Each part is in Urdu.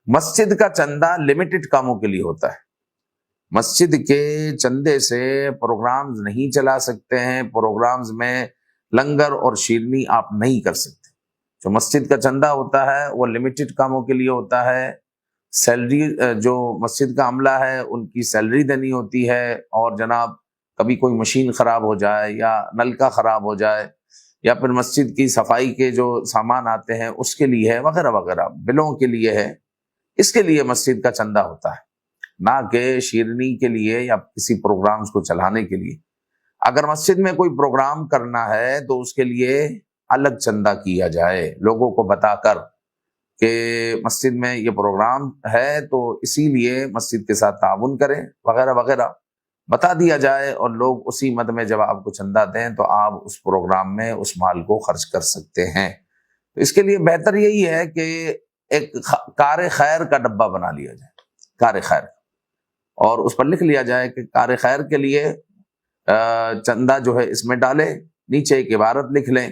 مسجد کا چندہ لمیٹڈ کاموں کے لیے ہوتا ہے. مسجد کے چندے سے پروگرامز نہیں چلا سکتے ہیں، پروگرامز میں لنگر اور شیرنی آپ نہیں کر سکتے. جو مسجد کا چندہ ہوتا ہے وہ لمیٹڈ کاموں کے لیے ہوتا ہے. سیلری جو مسجد کا عملہ ہے ان کی سیلری دینی ہوتی ہے، اور جناب کبھی کوئی مشین خراب ہو جائے یا نلکا خراب ہو جائے یا پھر مسجد کی صفائی کے جو سامان آتے ہیں اس کے لیے ہے، وغیرہ وغیرہ بلوں کے لیے ہے. اس کے لیے مسجد کا چندہ ہوتا ہے، نہ کہ شیرنی کے لیے یا کسی پروگرامز کو چلانے کے لیے. اگر مسجد میں کوئی پروگرام کرنا ہے تو اس کے لیے الگ چندہ کیا جائے، لوگوں کو بتا کر کہ مسجد میں یہ پروگرام ہے تو اسی لیے مسجد کے ساتھ تعاون کریں وغیرہ وغیرہ بتا دیا جائے، اور لوگ اسی مد میں جب آپ کو چندہ دیں تو آپ اس پروگرام میں اس مال کو خرچ کر سکتے ہیں. تو اس کے لیے بہتر یہی ہے کہ ایک کار خیر کا ڈبہ بنا لیا جائے، کار خیر، اور اس پر لکھ لیا جائے کہ کار خیر کے لیے چندہ جو ہے اس میں ڈالے. نیچے ایک عبارت لکھ لیں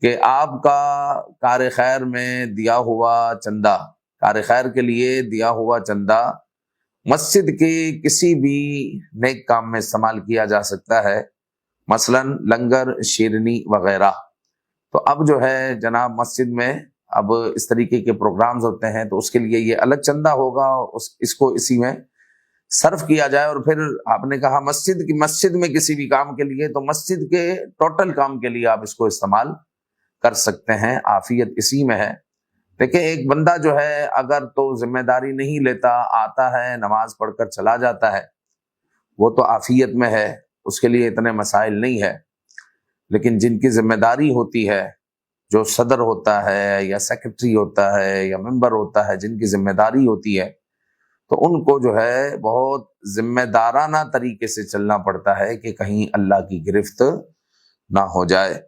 کہ آپ کا کار خیر میں دیا ہوا چندہ، کار خیر کے لیے دیا ہوا چندہ مسجد کے کسی بھی نیک کام میں استعمال کیا جا سکتا ہے، مثلا لنگر، شیرنی وغیرہ. تو اب جو ہے جناب مسجد میں اب اس طریقے کے پروگرامز ہوتے ہیں تو اس کے لیے یہ الگ چندہ ہوگا، اس کو اسی میں صرف کیا جائے. اور پھر آپ نے کہا مسجد میں کسی بھی کام کے لیے، تو مسجد کے ٹوٹل کام کے لیے آپ اس کو استعمال کر سکتے ہیں، عافیت اسی میں ہے. دیکھیں ایک بندہ جو ہے اگر تو ذمہ داری نہیں لیتا، آتا ہے نماز پڑھ کر چلا جاتا ہے، وہ تو عافیت میں ہے، اس کے لیے اتنے مسائل نہیں ہے. لیکن جن کی ذمہ داری ہوتی ہے، جو صدر ہوتا ہے یا سیکرٹری ہوتا ہے یا ممبر ہوتا ہے، جن کی ذمہ داری ہوتی ہے، تو ان کو جو ہے بہت ذمہ دارانہ طریقے سے چلنا پڑتا ہے کہ کہیں اللہ کی گرفت نہ ہو جائے.